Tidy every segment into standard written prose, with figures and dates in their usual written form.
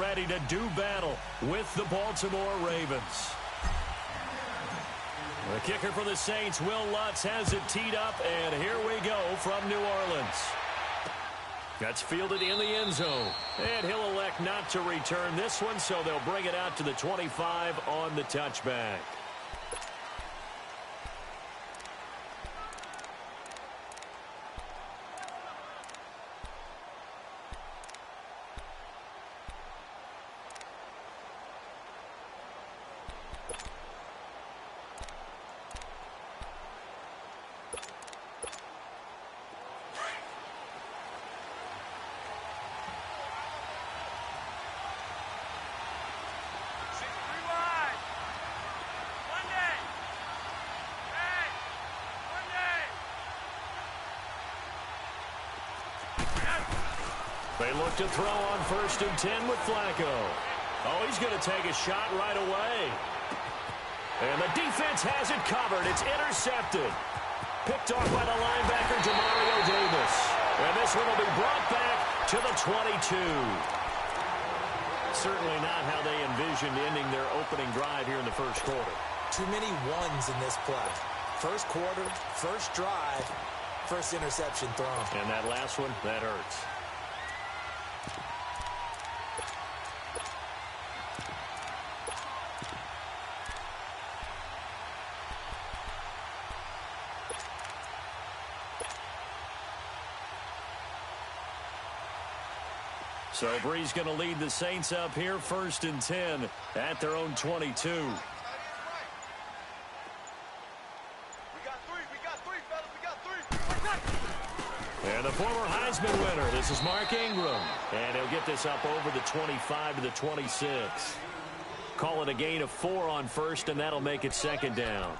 ready to do battle with the Baltimore Ravens. The kicker for the Saints, Will Lutz, has it teed up, and here we go from New Orleans. That's fielded in the end zone, and he'll elect not to return this one, so they'll bring it out to the 25 on the touchback. They look to throw on 1st and 10 with Flacco. Oh, he's going to take a shot right away. And the defense has it covered. It's intercepted. Picked off by the linebacker, Demario Davis. And this one will be brought back to the 22. Certainly not how they envisioned ending their opening drive here in the first quarter. Too many ones in this play. First quarter, first drive, first interception thrown. And that last one, that hurts. So Bree's going to lead the Saints up here, 1st and 10 at their own 22. And the former Heisman winner, this is Mark Ingram. And he'll get this up over the 25 to the 26. Call it a gain of 4 on 1st, and that'll make it 2nd down.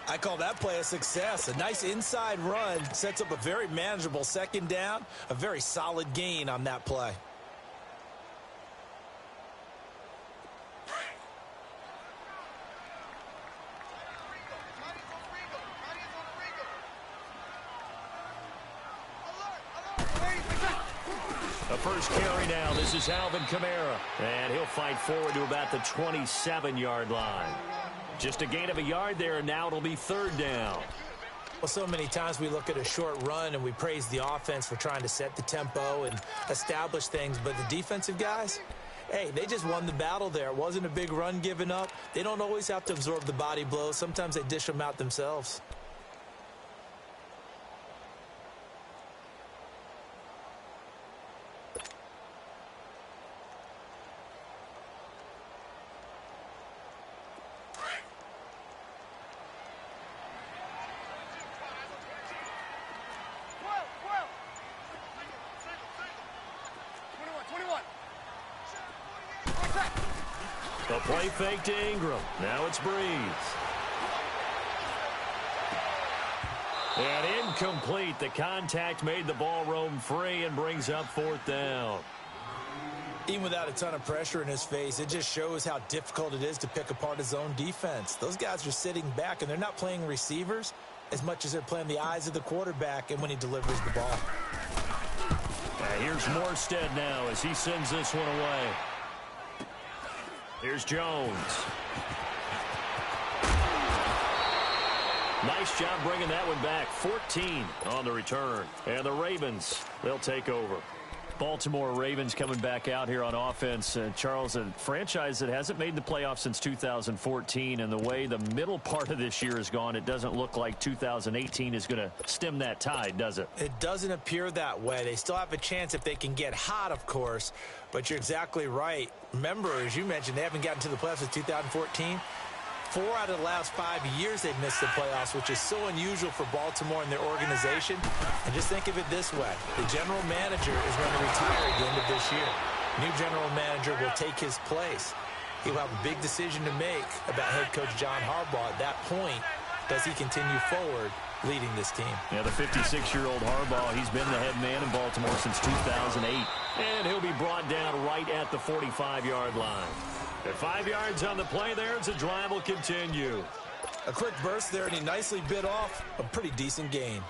I call that play a success. A nice inside run sets up a very manageable 2nd down. A very solid gain on that play. The first carry now. This is Alvin Kamara. And he'll fight forward to about the 27-yard line. Just a gain of a yard there, and now it'll be 3rd down. Well, so many times we look at a short run and we praise the offense for trying to set the tempo and establish things, but the defensive guys, hey, they just won the battle there. It wasn't a big run given up. They don't always have to absorb the body blows. Sometimes they dish them out themselves. The play fake to Ingram. Now it's Breeze. And incomplete. The contact made the ball roam free and brings up 4th down. Even without a ton of pressure in his face, it just shows how difficult it is to pick apart his own defense. Those guys are sitting back, and they're not playing receivers as much as they're playing the eyes of the quarterback and when he delivers the ball. Here's Morstead now as he sends this one away. Here's Jones. Nice job bringing that one back. 14 on the return. And the Ravens, they'll take over. Baltimore Ravens coming back out here on offense. Charles, a franchise that hasn't made the playoffs since 2014, and the way the middle part of this year has gone, it doesn't look like 2018 is going to stem that tide, does it? It doesn't appear that way. They still have a chance if they can get hot, of course, but you're exactly right. Remember, as you mentioned, they haven't gotten to the playoffs since 2014. 4 out of the last 5 years they've missed the playoffs, which is so unusual for Baltimore and their organization. And just think of it this way. The general manager is going to retire at the end of this year. New general manager will take his place. He will have a big decision to make about head coach John Harbaugh. At that point, does he continue forward leading this team? Yeah, the 56-year-old Harbaugh, he's been the head man in Baltimore since 2008. And he'll be brought down right at the 45-yard line. At 5 yards on the play there, the drive will continue. A quick burst there, and he nicely bit off a pretty decent gain.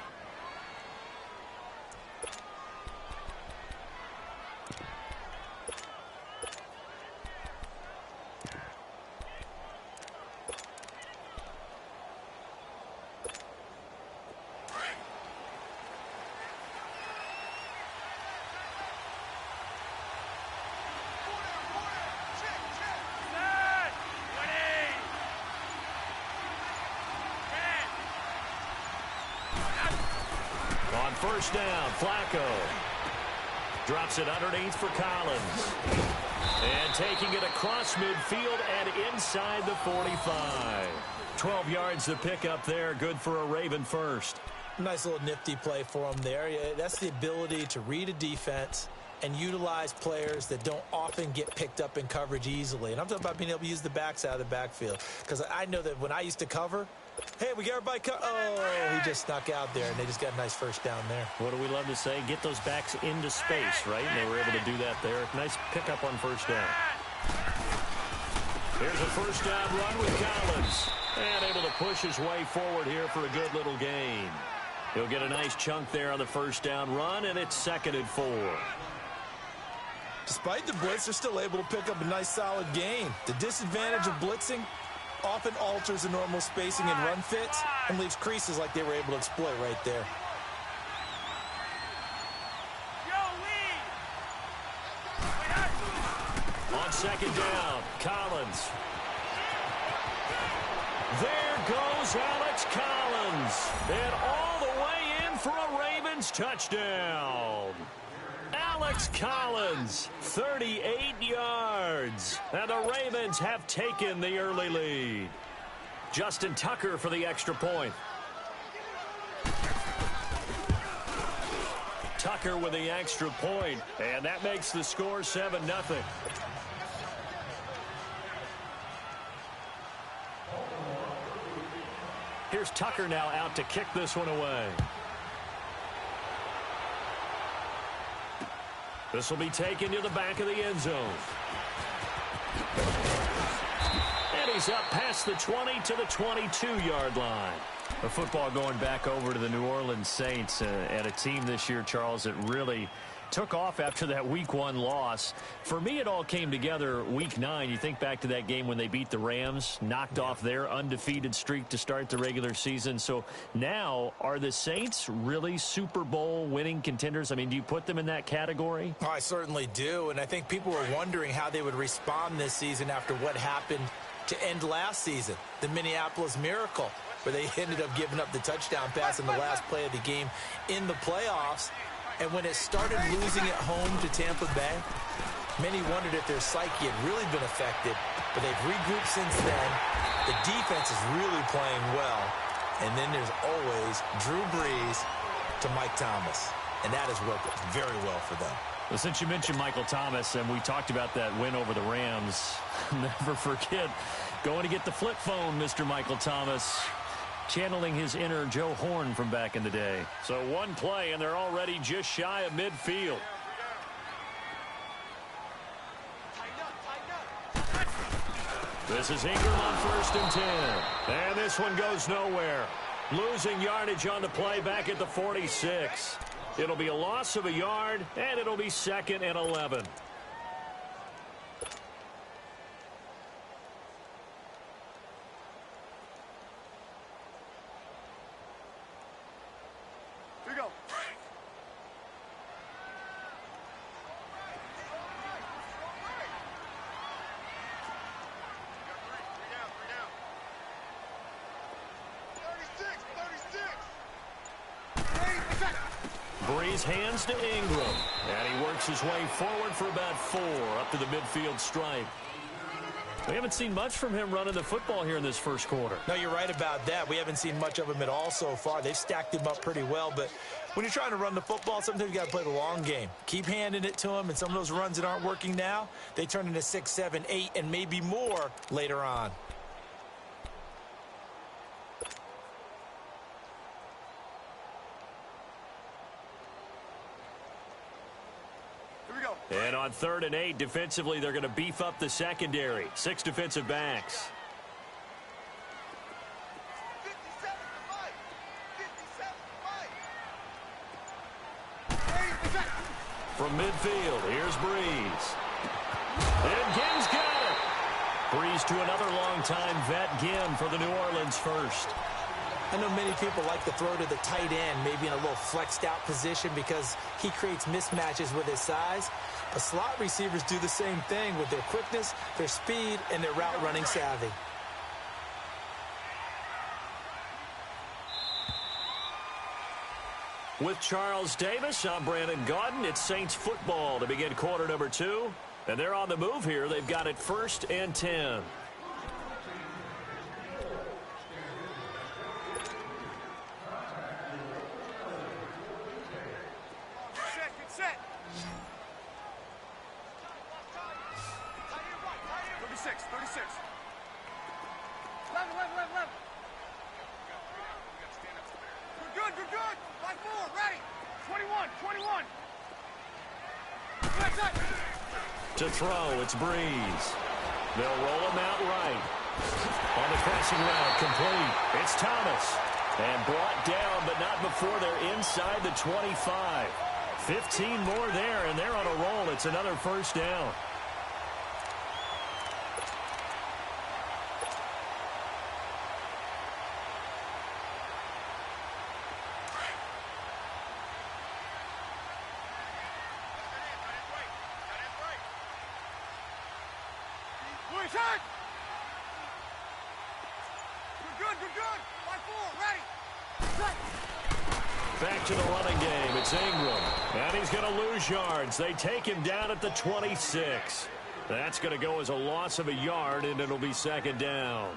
first down. Flacco drops it underneath for Collins. And taking it across midfield and inside the 45. 12 yards to pick up there. Good for a Raven first. Nice little nifty play for him there. That's the ability to read a defense and utilize players that don't often get picked up in coverage easily. And I'm talking about being able to use the backs out of the backfield. Because I know that when I used to cover, hey, we got everybody oh, he just snuck out there, and they just got a nice first down there. What do we love to say? Get those backs into space, right? And they were able to do that there. Nice pickup on first down. Here's a first down run with Collins. And able to push his way forward here for a good little gain. He'll get a nice chunk there on the first down run, and it's 2nd and 4. Despite the blitz, they're still able to pick up a nice solid gain. The disadvantage of blitzing often alters the normal spacing and run fits and leaves creases like they were able to exploit right there. On 2nd down, Collins. There goes Alex Collins. And all the way in for a Ravens touchdown. Alex Collins, 38 yards. And the Ravens have taken the early lead. Justin Tucker for the extra point. Tucker with the extra point, and that makes the score 7-0. Here's Tucker now out to kick this one away. This will be taken to the back of the end zone. And he's up past the 20 to the 22-yard line. The football going back over to the New Orleans Saints and a team this year, Charles, that really took off after that Week 1 loss. For me, it all came together Week 9. You think back to that game when they beat the Rams, knocked off their undefeated streak to start the regular season. So now, are the Saints really Super Bowl winning contenders? I mean, do you put them in that category? Oh, I certainly do, and I think people were wondering how they would respond this season after what happened to end last season, the Minneapolis Miracle, where they ended up giving up the touchdown pass in the last play of the game in the playoffs. And when it started losing at home to Tampa Bay, many wondered if their psyche had really been affected. But they've regrouped since then. The defense is really playing well. And then there's always Drew Brees to Mike Thomas. And that has worked very well for them. Well, since you mentioned Michael Thomas, and we talked about that win over the Rams, never forget going to get the flip phone, Mr. Michael Thomas. Channeling his inner Joe Horn from back in the day. So one play, and they're already just shy of midfield. This is Ingram on 1st and 10. And this one goes nowhere. Losing yardage on the play back at the 46. It'll be a loss of a yard, and it'll be 2nd and 11. Brees hands to Ingram. And he works his way forward for about 4 up to the midfield stripe. We haven't seen much from him running the football here in this first quarter. No, you're right about that. We haven't seen much of him at all so far. They've stacked him up pretty well. But when you're trying to run the football, sometimes you got to play the long game. Keep handing it to him. And some of those runs that aren't working now, they turn into 6, 7, 8, and maybe more later on. And on 3rd and 8, defensively, they're going to beef up the secondary. 6 defensive backs. From midfield, here's Brees. And Ginn's got it. Brees to another longtime vet, Ginn, for the New Orleans first. I know many people like to throw to the tight end, maybe in a little flexed out position because he creates mismatches with his size. But slot receivers do the same thing with their quickness, their speed, and their route running savvy. With Charles Davis, I'm Brandon Gaudin. It's Saints football to begin quarter number 2. And they're on the move here. They've got it 1st and 10. Set. 36. 11. We're good. 5-4, ready. 21. To throw, it's Breeze. They'll roll him out right. On the crossing route, complete. It's Thomas. And brought down, but not before they're inside the 25. 15 more there, and they're on a roll. It's another 1st down. We're good. 5-4, ready. Back to the running game. It's Ingram. And he's going to lose yards. They take him down at the 26. That's going to go as a loss of a yard, and it'll be 2nd down.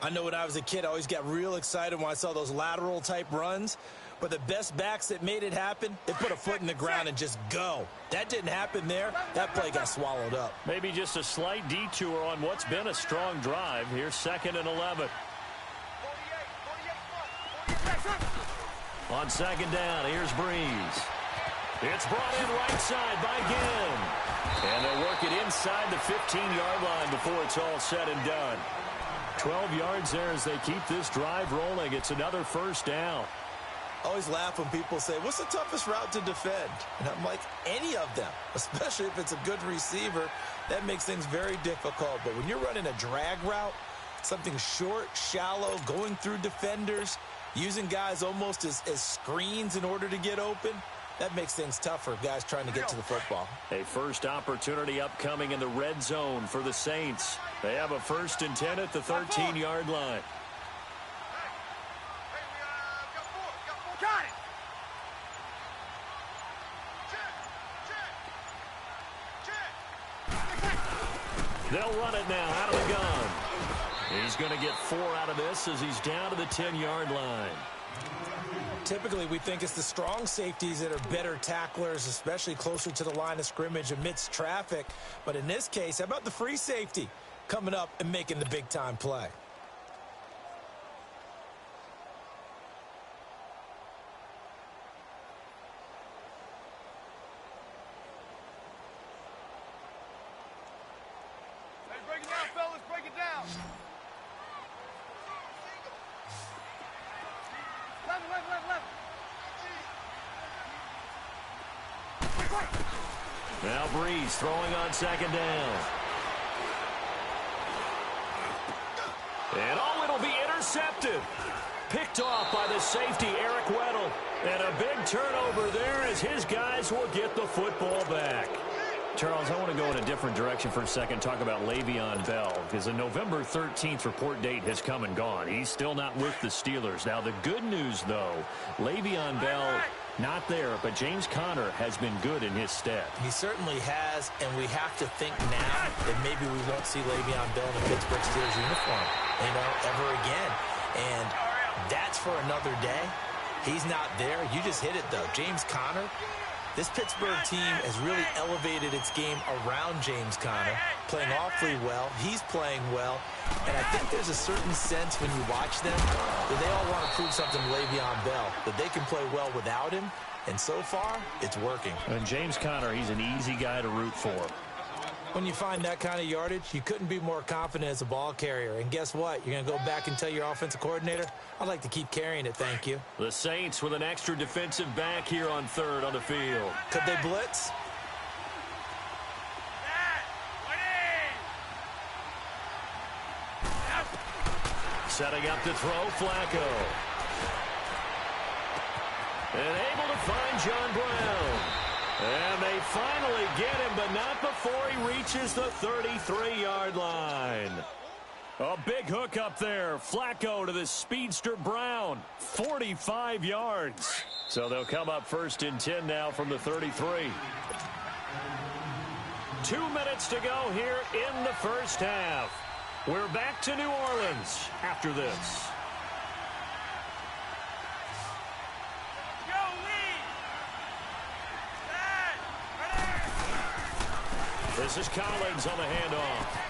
I know when I was a kid, I always got real excited when I saw those lateral-type runs. But the best backs that made it happen, they put a foot in the ground and just go. That didn't happen there. That play got swallowed up. Maybe just a slight detour on what's been a strong drive. Here's 2nd and 11. On 2nd down, here's Breeze. It's brought in right side by Ginn. And they'll work it inside the 15-yard line before it's all said and done. 12 yards there as they keep this drive rolling. It's another 1st down. I always laugh when people say, what's the toughest route to defend? And I'm like, any of them, especially if it's a good receiver. That makes things very difficult. But when you're running a drag route, something short, shallow, going through defenders, using guys almost as screens in order to get open, that makes things tough for guys trying to get to the football. A first opportunity upcoming in the red zone for the Saints. They have a 1st and 10 at the 13-yard line. Got it. They'll run it now out of the gun. He's going to get 4 out of this as he's down to the 10-yard line. Typically, we think it's the strong safeties that are better tacklers, especially closer to the line of scrimmage amidst traffic. But in this case, how about the free safety coming up and making the big-time play? Break it down, fellas. Break it down. 11. Now Breeze throwing on 2nd down. And it'll be intercepted. Picked off by the safety, Eric Weddle. And a big turnover there as his guys will get the football back. Charles, I want to go in a different direction for a second, talk about Le'Veon Bell, because the November 13th report date has come and gone. He's still not with the Steelers. Now, the good news, though, Le'Veon Bell not there, but James Conner has been good in his stead. He certainly has, and we have to think now that maybe we won't see Le'Veon Bell in a Pittsburgh Steelers uniform, ever again. And that's for another day. He's not there. You just hit it, though. James Conner. This Pittsburgh team has really elevated its game around James Conner, playing awfully well. He's playing well. And I think there's a certain sense when you watch them that they all want to prove something to Le'Veon Bell, that they can play well without him. And so far, it's working. And James Conner, he's an easy guy to root for. When you find that kind of yardage, you couldn't be more confident as a ball carrier. And guess what? You're going to go back and tell your offensive coordinator, I'd like to keep carrying it, thank you. The Saints with an extra defensive back here on 3rd on the field. Could they blitz? Setting up to throw, Flacco. And able to find John Brown. And they finally get him, but not before he reaches the 33-yard line. A big hook up there. Flacco to the speedster Brown. 45 yards. So they'll come up 1st and 10 now from the 33. 2 minutes to go here in the first half. We're back to New Orleans after this. This is Collins on the handoff.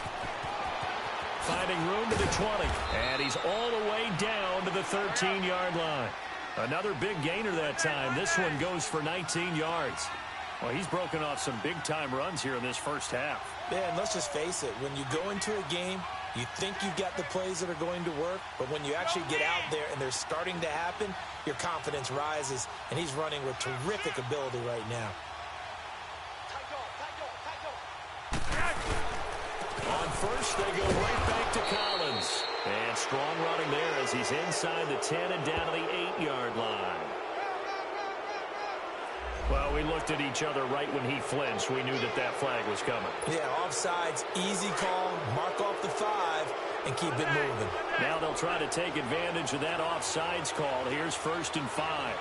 Finding room to the 20. And he's all the way down to the 13-yard line. Another big gainer that time. This one goes for 19 yards. Well, he's broken off some big-time runs here in this first half. Yeah, and let's just face it. When you go into a game, you think you've got the plays that are going to work, but when you actually get out there and they're starting to happen, your confidence rises, and he's running with terrific ability right now. On first, they go right back to Collins. And strong running there as he's inside the 10 and down to the 8-yard line. Well, we looked at each other right when he flinched. We knew that flag was coming. Yeah, offsides, easy call, mark off the 5, and keep it moving. Now they'll try to take advantage of that offsides call. Here's 1st and 5.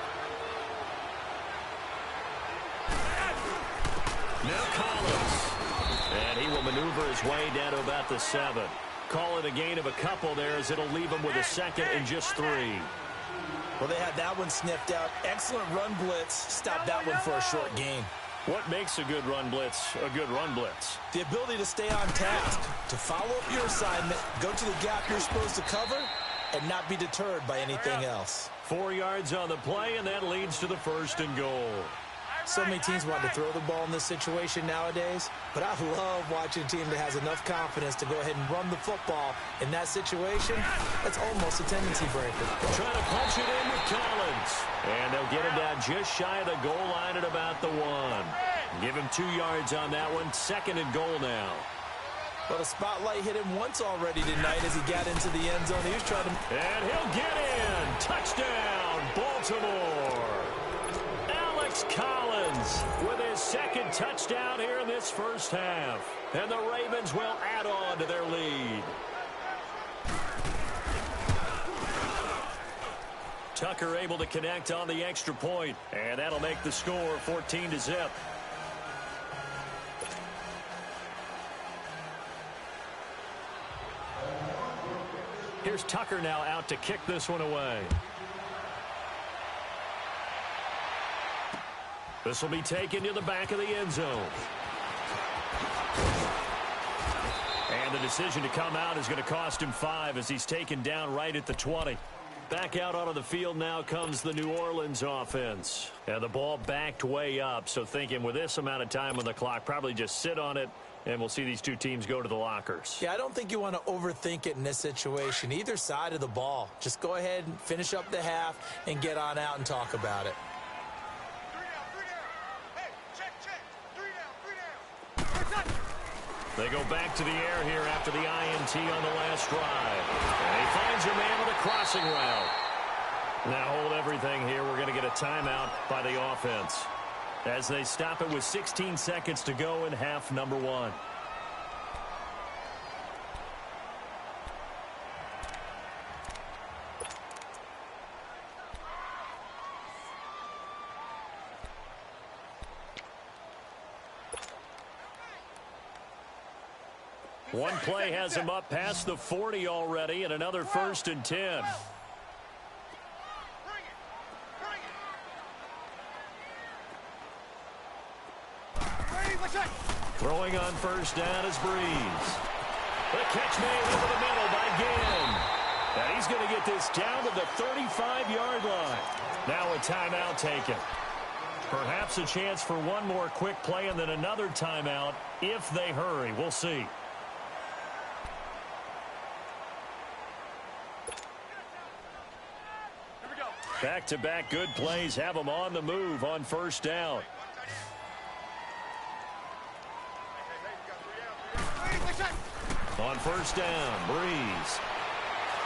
Now Collins. And he will maneuver his way down to about the 7. Call it a gain of a couple there as it'll leave him with a 2nd and just 3. Well, they had that one sniffed out. Excellent run blitz. Stop that one for a short gain. What makes a good run blitz a good run blitz? The ability to stay on task, to follow up your assignment, go to the gap you're supposed to cover, and not be deterred by anything else. 4 yards on the play, and that leads to the 1st and goal. So many teams want to throw the ball in this situation nowadays, but I love watching a team that has enough confidence to go ahead and run the football. In that situation, that's almost a tendency breaker. Trying to punch it in with Collins. And they'll get him down just shy of the goal line at about the 1. Give him 2 yards on that one. 2nd and goal now. Well, the spotlight hit him once already tonight as he got into the end zone. He was trying to... And he'll get in. Touchdown, Baltimore. Collins with his 2nd touchdown here in this first half. And the Ravens will add on to their lead. Tucker able to connect on the extra point, and that'll make the score 14-0. Here's Tucker now out to kick this one away. This will be taken to the back of the end zone. And the decision to come out is going to cost him 5 as he's taken down right at the 20. Back out onto the field now comes the New Orleans offense. And the ball backed way up, so thinking with this amount of time on the clock, probably just sit on it, and we'll see these two teams go to the lockers. Yeah, I don't think you want to overthink it in this situation. Either side of the ball. Just go ahead and finish up the half and get on out and talk about it. They go back to the air here after the INT on the last drive. And he finds a man with a crossing route. Now hold everything here. We're going to get a timeout by the offense as they stop it with 16 seconds to go in half number 1. One play has him up past the 40 already, and another 1st and 10. Throwing on 1st down is Breeze. The catch made over the middle by Ginn. And he's going to get this down to the 35-yard line. Now a timeout taken. Perhaps a chance for one more quick play and then another timeout if they hurry. We'll see. Back-to-back good plays have them on the move on 1st down. On 1st down, Breeze.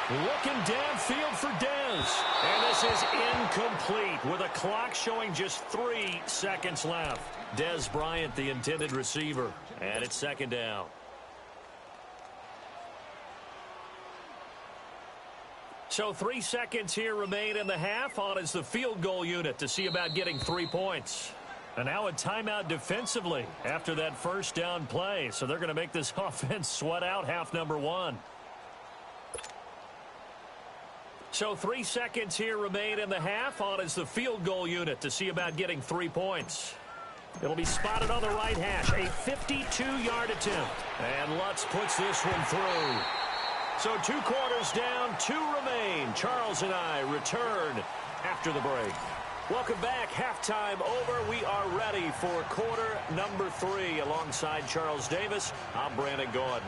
Looking downfield for Dez. And this is incomplete with a clock showing just 3 seconds left. Dez Bryant, the intended receiver. And it's 2nd down. So 3 seconds here remain in the half. On is the field goal unit to see about getting 3 points. And now a timeout defensively after that first down play. So they're going to make this offense sweat out half number 1. So 3 seconds here remain in the half. On is the field goal unit to see about getting 3 points. It'll be spotted on the right hash. A 52-yard attempt. And Lutz puts this one through. So 2 quarters down, 2 remain. Charles and I return after the break. Welcome back. Halftime over. We are ready for quarter number 3. Alongside Charles Davis, I'm Brandon Gordon.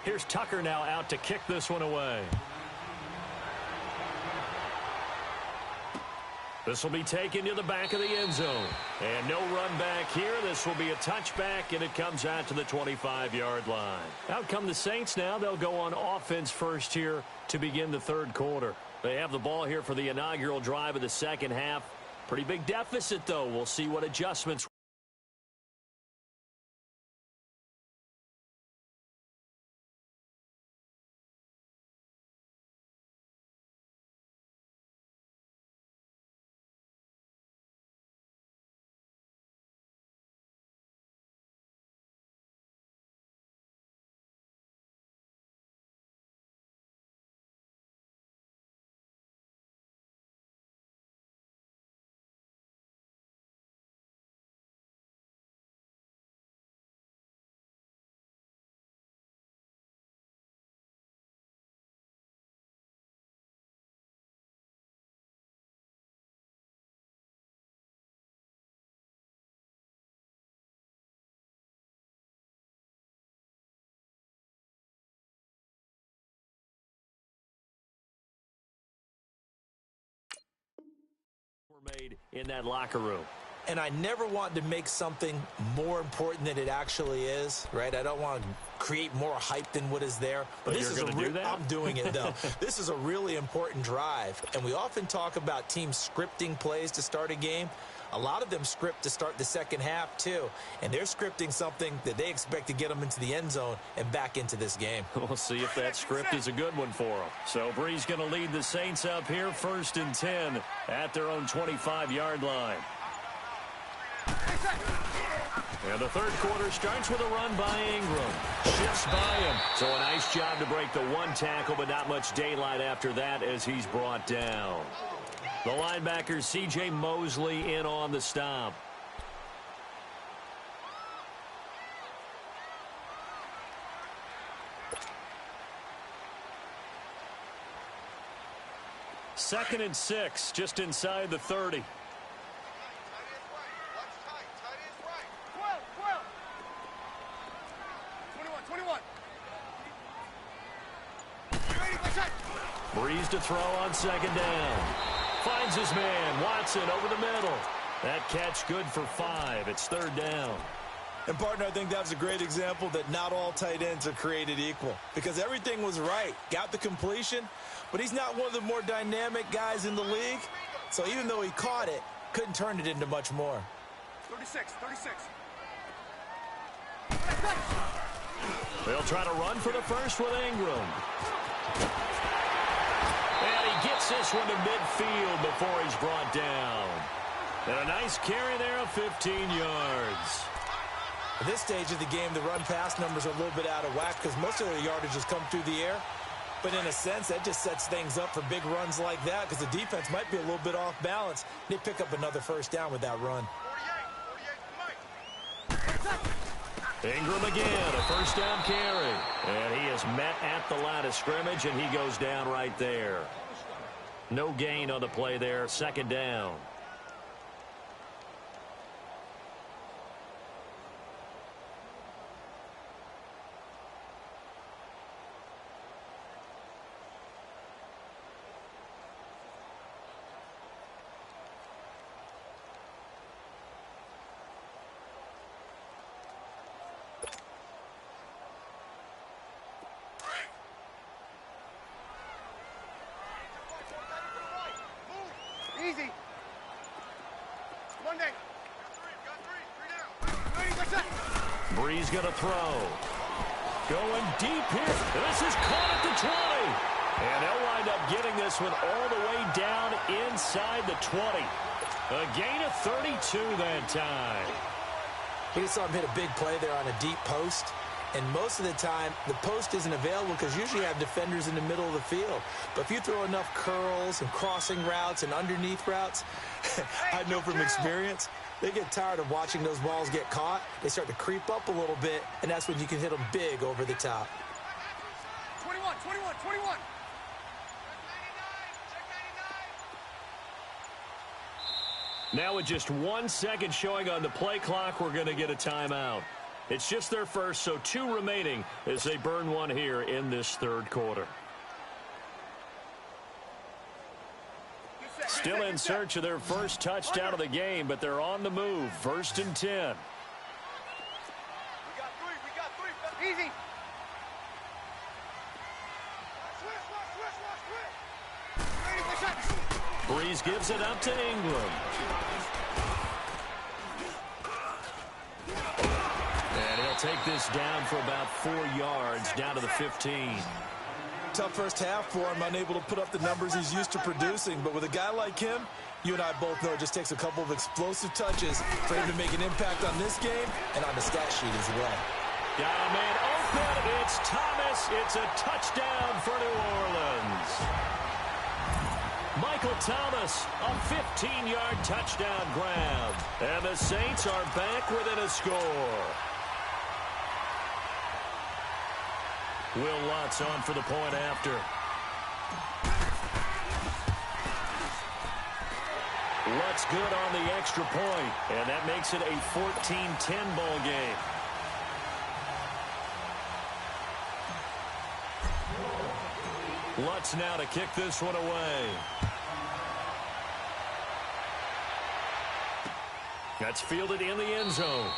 Here's Tucker now out to kick this one away. This will be taken to the back of the end zone. And no run back here. This will be a touchback, and it comes out to the 25-yard line. Out come the Saints now. They'll go on offense first here to begin the third quarter. They have the ball here for the inaugural drive of the second half. Pretty big deficit, though. We'll see what adjustments were made in that locker room. And I never want to make something more important than it actually is, right? I don't want to create more hype than what is there. But this you're is going to do that? I'm doing it, though. This is a really important drive. And we often talk about teams scripting plays to start a game. A lot of them script to start the second half, too. And they're scripting something that they expect to get them into the end zone and back into this game. We'll see if that script is a good one for them. So Bree's going to lead the Saints up here, 1st and 10 at their own 25-yard line. And the third quarter starts with a run by Ingram. Shifts by him. So a nice job to break the one tackle, but not much daylight after that as he's brought down. The linebacker, C.J. Mosley, in on the stop. Second and 6, just inside the 30. 21. Breeze to throw on second down. Finds his man, Watson, over the middle. That catch good for 5. It's third down. And, partner, I think that's a great example that not all tight ends are created equal. Because everything was right. Got the completion, but he's not one of the more dynamic guys in the league. So even though he caught it, couldn't turn it into much more. 36. They'll try to run for the first with Ingram. And he gets this one to midfield before he's brought down. And a nice carry there of 15 yards. At this stage of the game, the run-pass numbers are a little bit out of whack because most of their yardage has come through the air. But in a sense, that just sets things up for big runs like that because the defense might be a little bit off balance. They pick up another first down with that run. 48, Ingram again, a first down carry. And he is met at the line of scrimmage, and he goes down right there. No gain on the play there, second down. Brees going to throw. Going deep here. This is caught at the 20. And they'll wind up getting this one all the way down inside the 20. A gain of 32 that time. We just saw him hit a big play there on a deep post. And most of the time, the post isn't available because usually you have defenders in the middle of the field. But if you throw enough curls and crossing routes and underneath routes, I know from experience, they get tired of watching those balls get caught. They start to creep up a little bit, and that's when you can hit them big over the top. 21, 21, 21. Now with just 1 second showing on the play clock, we're going to get a timeout. It's just their first, so 2 remaining as they burn one here in this third quarter. Still in search of their first touchdown of the game, but they're on the move. 1st and 10. We got three. Easy. Brees gives it up to Ingram. And he'll take this down for about 4 yards, down to the 15. Tough first half for him, unable to put up the numbers he's used to producing. But with a guy like him, you and I both know it just takes a couple of explosive touches for him to make an impact on this game and on the stat sheet as well. Got a man open. It's Thomas. It's a touchdown for New Orleans. Michael Thomas, a 15-yard touchdown grab. And the Saints are back within a score. Will Lutz on for the point after. Lutz good on the extra point, and that makes it a 14-10 ball game. Lutz now to kick this one away. That's fielded in the end zone.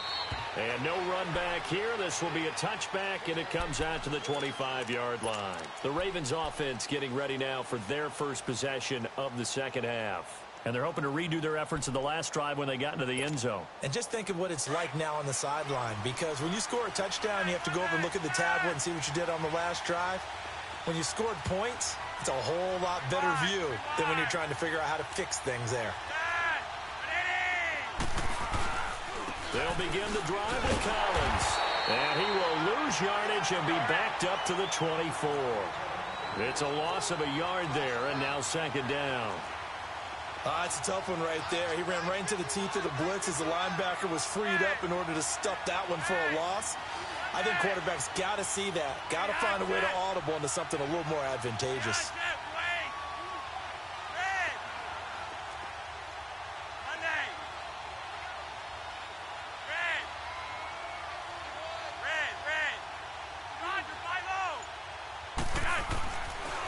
And no run back here. This will be a touchback, and it comes out to the 25-yard line. The Ravens offense getting ready now for their first possession of the second half. And they're hoping to redo their efforts in the last drive when they got into the end zone. And just think of what it's like now on the sideline, because when you score a touchdown, you have to go over and look at the tablet and see what you did on the last drive. When you scored points, it's a whole lot better view than when you're trying to figure out how to fix things there. They'll begin the drive with Collins. And he will lose yardage and be backed up to the 24. It's a loss of a yard there, and now second down. It's a tough one right there. He ran right into the teeth of the blitz as the linebacker was freed up in order to stuff that one for a loss. I think quarterbacks got to see that. Got to find a way to audible into something a little more advantageous.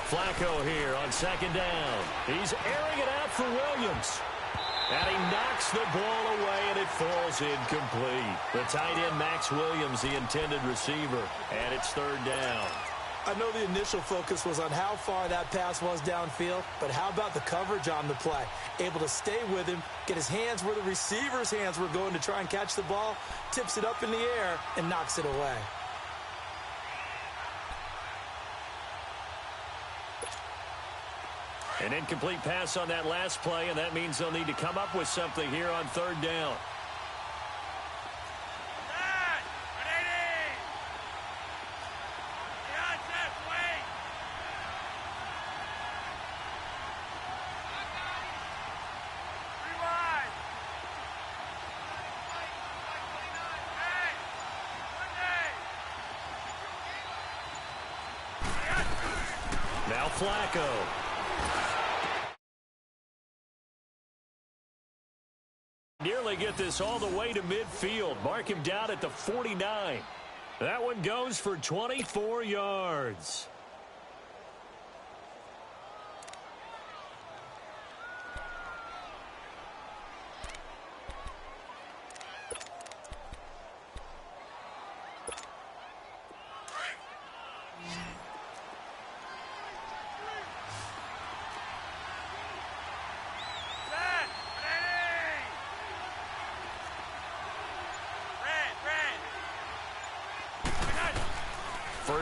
Flacco here on second down. He's airing it out for Williams. And he knocks the ball away, and it falls incomplete. The tight end, Max Williams, the intended receiver. And it's third down. I know the initial focus was on how far that pass was downfield, but how about the coverage on the play? Able to stay with him, get his hands where the receiver's hands were going to try and catch the ball, tips it up in the air, and knocks it away. An incomplete pass on that last play, and that means they'll need to come up with something here on third down. Now Flacco. Nearly get this all the way to midfield. Mark him down at the 49. That one goes for 24 yards.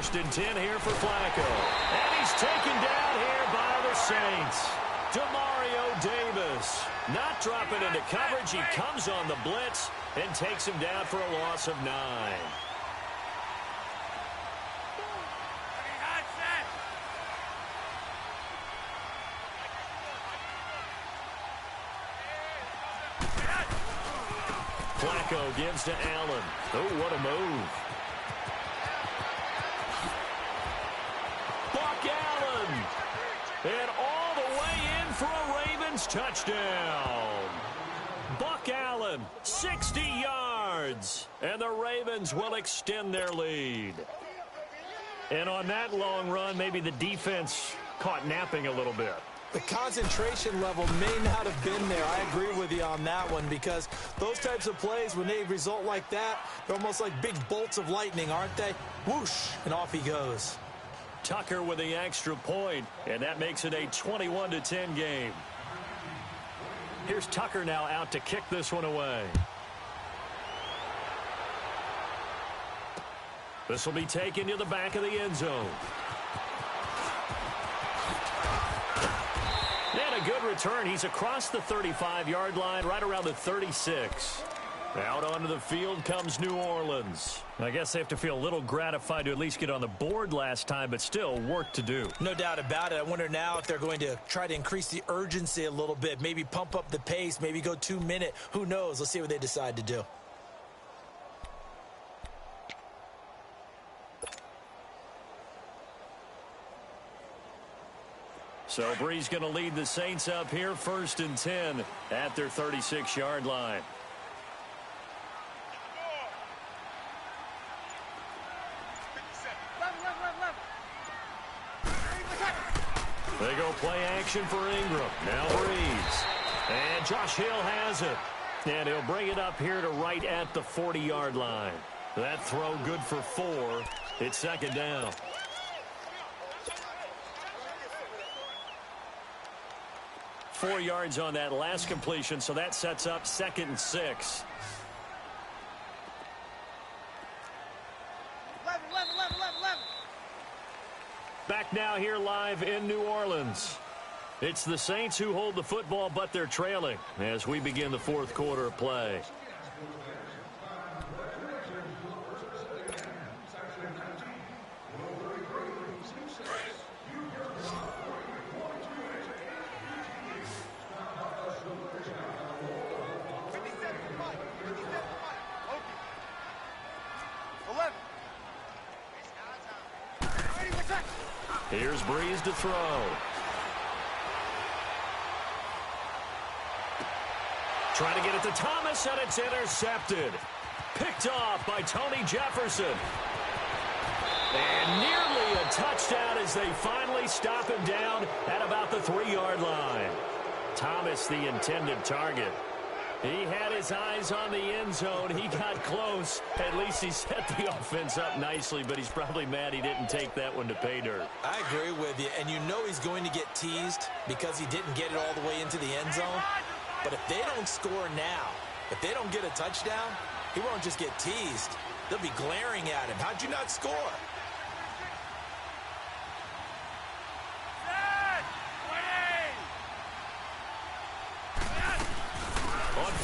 First and 10 here for Flacco. And he's taken down here by the Saints. Demario Davis not dropping into coverage. He comes on the blitz and takes him down for a loss of 9. Flacco gives to Allen. Oh, what a move. Buck Allen. And all the way in for a Ravens touchdown. Buck Allen, 60 yards. And the Ravens will extend their lead. And on that long run, maybe the defense caught napping a little bit. The concentration level may not have been there. I agree with you on that one, because those types of plays, when they result like that, they're almost like big bolts of lightning, aren't they? Whoosh, and off he goes. Tucker with the extra point, and that makes it a 21-10 game. Here's Tucker now out to kick this one away. This will be taken to the back of the end zone. And a good return. He's across the 35-yard line, right around the 36. Out onto the field comes New Orleans. I guess they have to feel a little gratified to at least get on the board last time, but still work to do. No doubt about it. I wonder now if they're going to try to increase the urgency a little bit, maybe pump up the pace, maybe go 2-minute. Who knows? Let's see what they decide to do. So Bree's going to lead the Saints up here, first and 10 at their 36-yard line. They go play action for Ingram. Now Breeze. And Josh Hill has it. And he'll bring it up here to right at the 40-yard line. That throw good for 4. It's second down. Four yards on that last completion, so that sets up second and 6. 11. Back now here live in New Orleans. It's the Saints who hold the football, but they're trailing as we begin the fourth quarter of play. Here's Breeze to throw. Trying to get it to Thomas, and it's intercepted. Picked off by Tony Jefferson. And nearly a touchdown as they finally stop him down at about the 3-yard line. Thomas, the intended target. He had his eyes on the end zone. He got close. At least he set the offense up nicely, but he's probably mad he didn't take that one to pay dirt. I agree with you, and you know he's going to get teased because he didn't get it all the way into the end zone. But if they don't score now, if they don't get a touchdown, he won't just get teased. They'll be glaring at him. How'd you not score?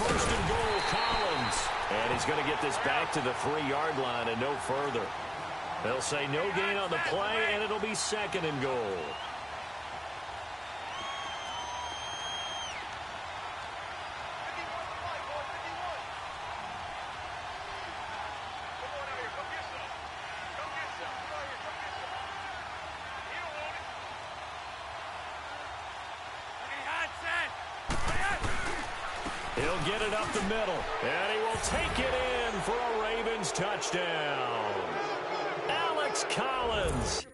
First and goal, Collins. And he's going to get this back to the 3-yard line and no further. They'll say no gain on the play, and it'll be second and goal. He'll get it up the middle, and he will take it in for a Ravens touchdown. Alex Collins